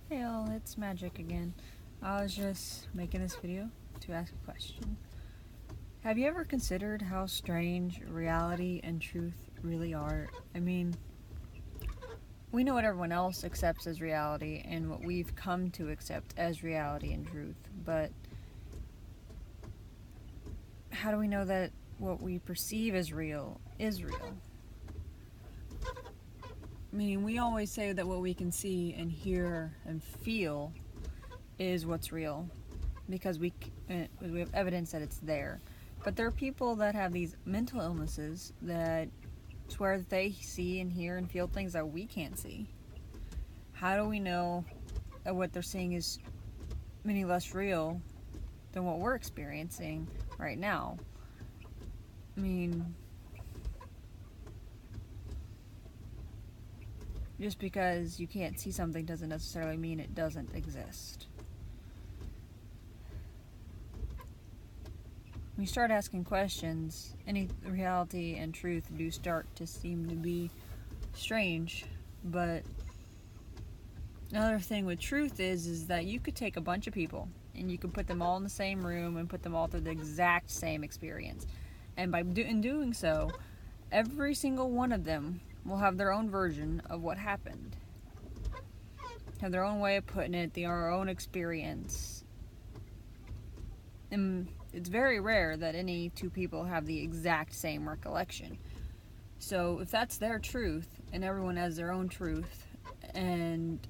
Hey all, it's Magic again. I was just making this video to ask a question. Have you ever considered how strange reality and truth really are? I mean, we know what everyone else accepts as reality and what we've come to accept as reality and truth, but how do we know that what we perceive as real is real? Meaning, we always say that what we can see and hear and feel is what's real because we have evidence that it's there. But there are people that have these mental illnesses that swear that they see and hear and feel things that we can't see. How do we know that what they're seeing is any less real than what we're experiencing right now? I mean, just because you can't see something doesn't necessarily mean it doesn't exist. When you start asking questions, any reality and truth do start to seem to be strange. But another thing with truth is that you could take a bunch of people and you could put them all in the same room and put them all through the exact same experience. And by doing so, every single one of them will have their own version of what happened. Have their own way of putting it, their own experience. And it's very rare that any two people have the exact same recollection. So if that's their truth, and everyone has their own truth, and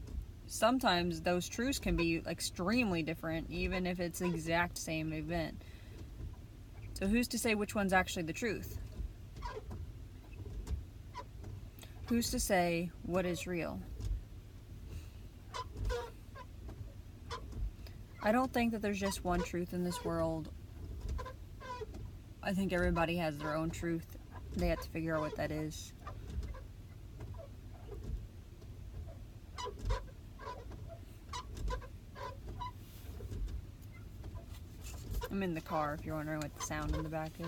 sometimes those truths can be extremely different, even if it's the exact same event. So who's to say which one's actually the truth? Who's to say what is real? I don't think that there's just one truth in this world. I think everybody has their own truth. They have to figure out what that is. I'm in the car if you're wondering what the sound in the back is.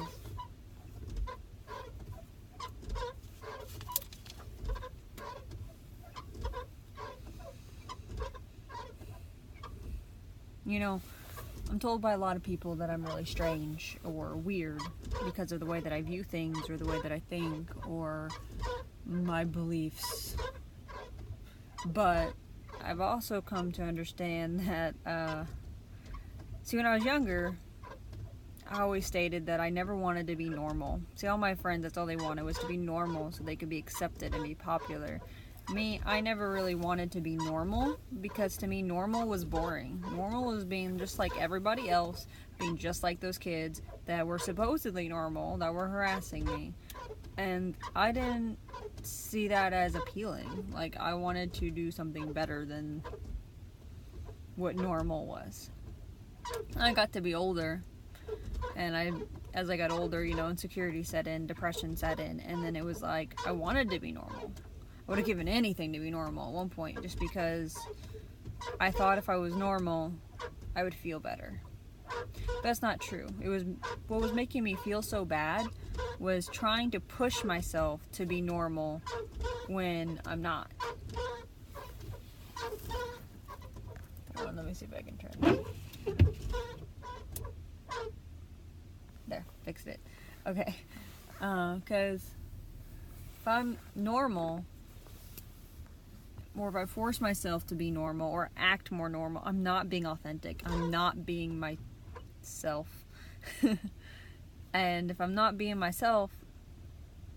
You know, I'm told by a lot of people that I'm really strange or weird because of the way that I view things or the way that I think or my beliefs. But I've also come to understand that, see, when I was younger, I always stated that I never wanted to be normal. See, all my friends, that's all they wanted was to be normal so they could be accepted and be popular. Me, I never really wanted to be normal because to me normal was boring. Normal was being just like everybody else, being just like those kids that were supposedly normal, that were harassing me. And I didn't see that as appealing. Like, I wanted to do something better than what normal was. I got to be older, and as I got older, insecurity set in, depression set in, and then it was like I wanted to be normal. I would have given anything to be normal at one point, just because I thought if I was normal, I would feel better. But that's not true. What was making me feel so bad was trying to push myself to be normal when I'm not. Hold on, let me see if I can turn this. There, fixed it. Okay. Because if I'm normal, or if I force myself to be normal or act more normal, I'm not being authentic. I'm not being myself. And if I'm not being myself,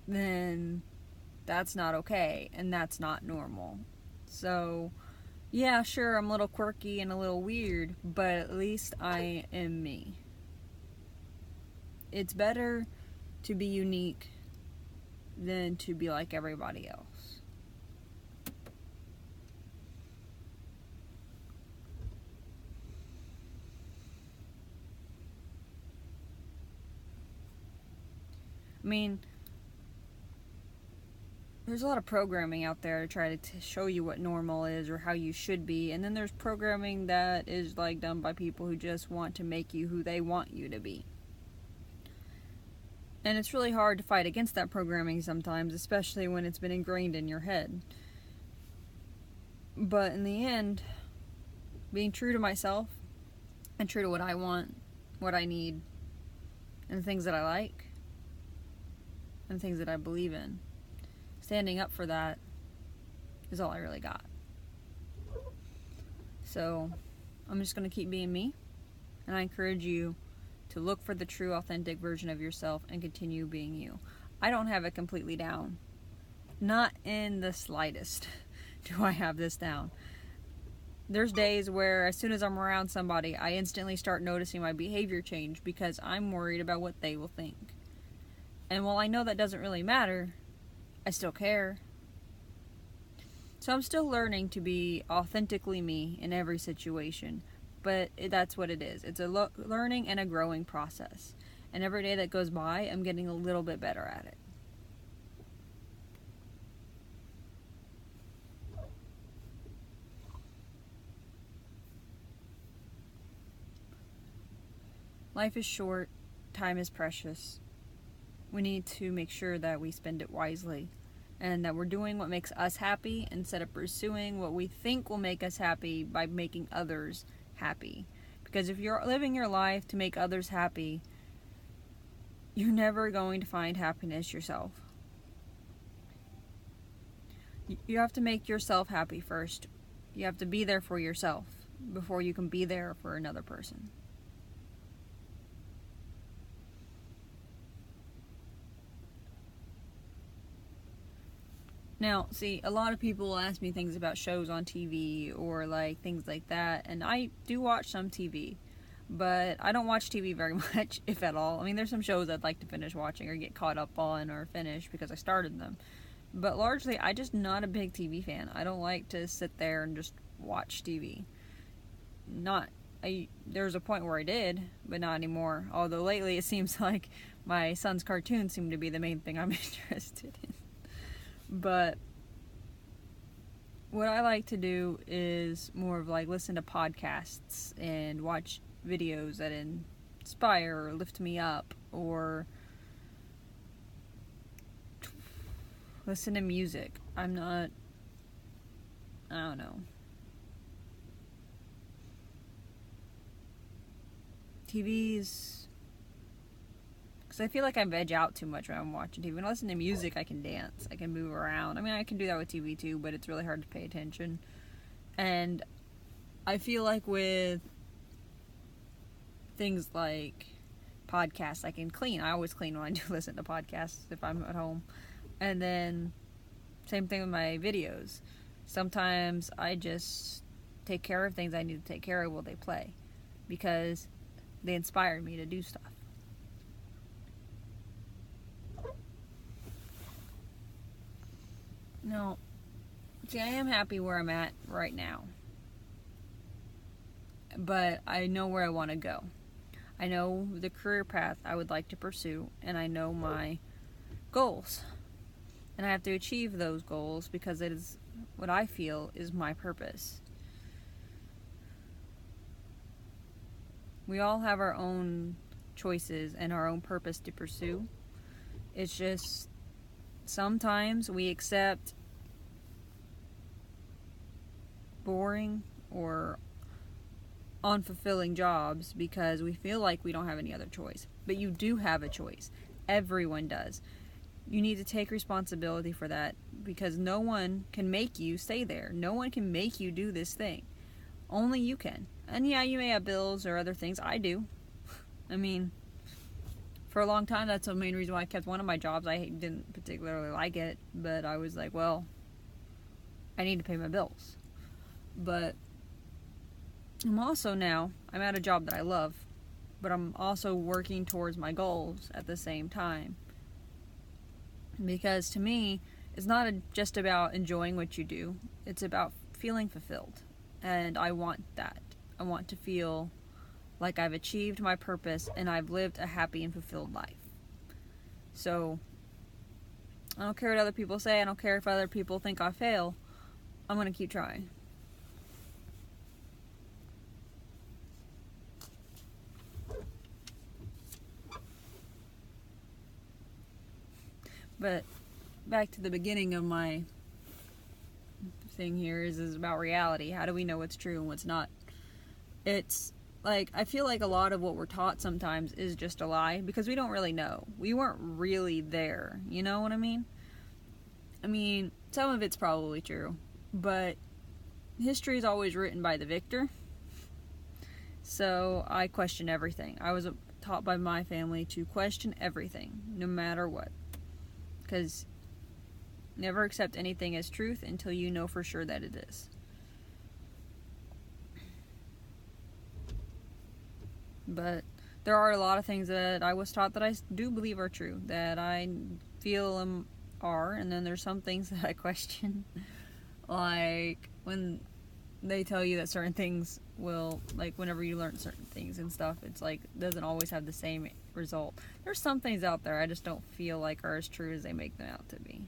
then that's not okay, and that's not normal. So, yeah, sure, I'm a little quirky and a little weird, but at least I am me. It's better to be unique than to be like everybody else. I mean, there's a lot of programming out there to try to show you what normal is or how you should be, and then there's programming that is done by people who just want to make you who they want you to be. And it's really hard to fight against that programming sometimes, especially when it's been ingrained in your head. But in the end, being true to myself and true to what I want, what I need, and the things that I like, and the things that I believe in. Standing up for that is all I really got. So I'm just going to keep being me, and I encourage you to look for the true, authentic version of yourself and continue being you. I don't have it completely down. Not in the slightest do I have this down. There's days where as soon as I'm around somebody, I instantly start noticing my behavior change because I'm worried about what they will think. And while I know that doesn't really matter, I still care. So I'm still learning to be authentically me in every situation. But that's what it is. It's a learning and a growing process. And every day that goes by, I'm getting a little bit better at it. Life is short. Time is precious. We need to make sure that we spend it wisely and that we're doing what makes us happy instead of pursuing what we think will make us happy by making others happy. Because if you're living your life to make others happy, you're never going to find happiness yourself. You have to make yourself happy first. You have to be there for yourself before you can be there for another person. Now, see, a lot of people will ask me things about shows on TV or like things like that, and I do watch some TV, but I don't watch TV very much, if at all. I mean, there's some shows I'd like to finish watching or get caught up on or finish because I started them, but largely I just not a big TV fan. I don't like to sit there and just watch TV. There's a point where I did, but not anymore. Although lately it seems like my son's cartoons seem to be the main thing I'm interested in. But what I like to do is more of like listen to podcasts and watch videos that inspire or lift me up, or listen to music. I don't know. TV's... Because I feel like I veg out too much when I'm watching TV. When I listen to music, I can dance. I can move around. I mean, I can do that with TV too, but it's really hard to pay attention. And I feel like with things like podcasts, I can clean. I always clean when I do listen to podcasts if I'm at home. And then, same thing with my videos. Sometimes I just take care of things I need to take care of while they play. Because they inspire me to do stuff. No, see, I am happy where I'm at right now. But I know where I want to go. I know the career path I would like to pursue, and I know my goals. And I have to achieve those goals because it is what I feel is my purpose. We all have our own choices and our own purpose to pursue. It's just sometimes we accept boring or unfulfilling jobs because we feel like we don't have any other choice. But you do have a choice. Everyone does. You need to take responsibility for that because no one can make you stay there. No one can make you do this thing. Only you can. And yeah, you may have bills or other things. I do. I mean, for a long time, that's the main reason why I kept one of my jobs. I didn't particularly like it, but I was like, well, I need to pay my bills. But I'm at a job that I love, but I'm also working towards my goals at the same time. Because to me, it's not just about enjoying what you do. It's about feeling fulfilled. And I want that. I want to feel like I've achieved my purpose and I've lived a happy and fulfilled life. So, I don't care what other people say. I don't care if other people think I fail. I'm going to keep trying. But back to the beginning of my thing here is about reality. How do we know what's true and what's not? it's like, I feel like a lot of what we're taught sometimes is just a lie because we don't really know. We weren't really there. You know what I mean? I mean, some of it's probably true, but history is always written by the victor. So I question everything. I was taught by my family to question everything, no matter what. Because never accept anything as truth until you know for sure that it is. But there are a lot of things that I was taught that I do believe are true, that I feel are, and then there's some things that I question. Like when they tell you that certain things will, like whenever you learn certain things and stuff, it's like doesn't always have the same result. There's some things out there I just don't feel like are as true as they make them out to be.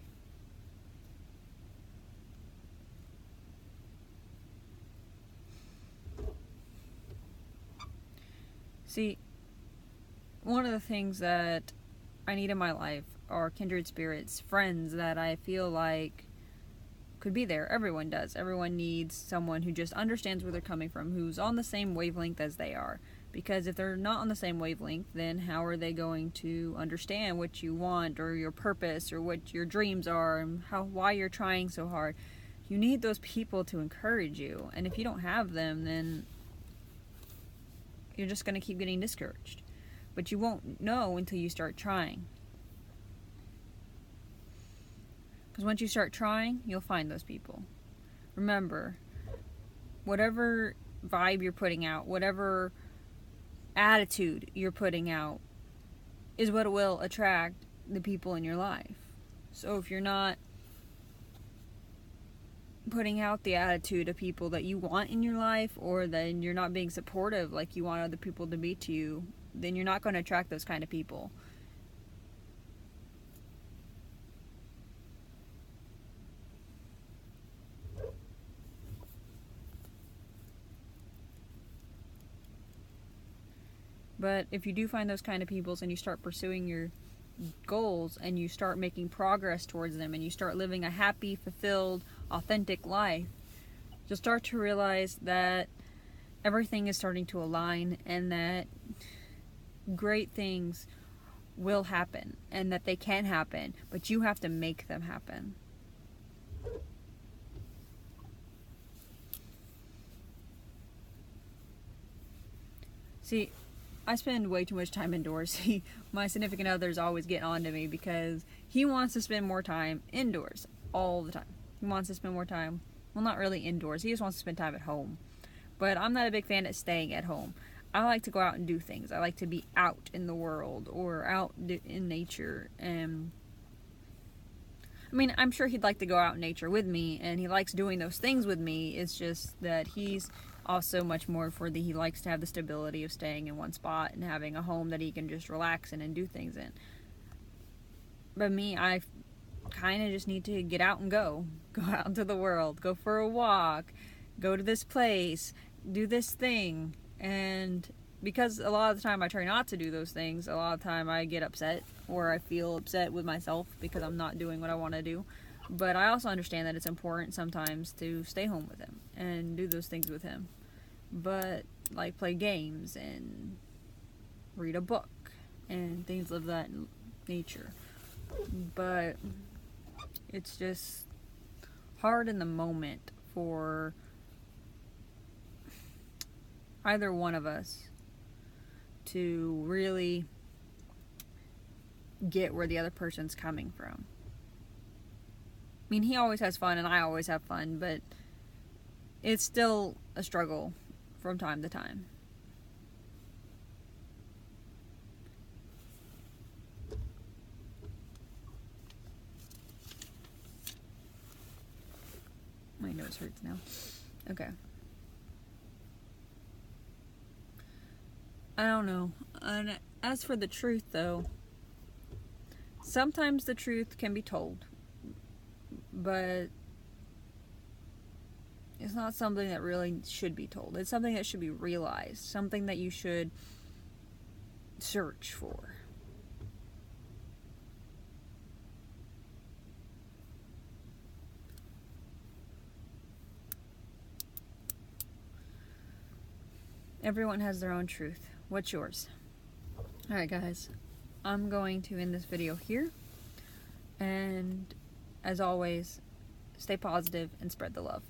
See, one of the things that I need in my life are kindred spirits, friends that I feel like could be there. Everyone does. Everyone needs someone who just understands where they're coming from, who's on the same wavelength as they are. Because if they're not on the same wavelength, then how are they going to understand what you want or your purpose or what your dreams are and why you're trying so hard? You need those people to encourage you. And if you don't have them, then you're just going to keep getting discouraged. But you won't know until you start trying. Because once you start trying, you'll find those people. Remember, whatever vibe you're putting out, whatever attitude you're putting out, is what will attract the people in your life. So if you're not putting out the attitude of people that you want in your life, or then you're not being supportive like you want other people to be to you, then you're not going to attract those kind of people. But if you do find those kind of people and you start pursuing your goals and you start making progress towards them and you start living a happy, fulfilled, authentic life, you'll start to realize that everything is starting to align and that great things will happen and that they can happen, but you have to make them happen. See, I spend way too much time indoors. My significant other's always getting on to me because he wants to spend more time indoors all the time. He wants to spend more time, well, not really indoors. He just wants to spend time at home. But I'm not a big fan of staying at home. I like to go out and do things. I like to be out in the world or out in nature. And I mean, I'm sure he'd like to go out in nature with me, and he likes doing those things with me. It's just that he's also much more he likes to have the stability of staying in one spot and having a home that he can just relax in and do things in. But me, I kind of just need to get out and go out into the world, go for a walk, go to this place, do this thing. And because a lot of the time I try not to do those things, a lot of the time I get upset or I feel upset with myself because I'm not doing what I want to do. But I also understand that it's important sometimes to stay home with him and do those things with him. But like play games and read a book and things of that nature. But it's just hard in the moment for either one of us to really get where the other person's coming from. I mean, he always has fun and I always have fun, but it's still a struggle from time to time. My nose hurts now. Okay. I don't know. And as for the truth, though, sometimes the truth can be told, but it's not something that really should be told. It's something that should be realized, something that you should search for. Everyone has their own truth. What's yours? Alright guys, I'm going to end this video here, and as always, stay positive and spread the love.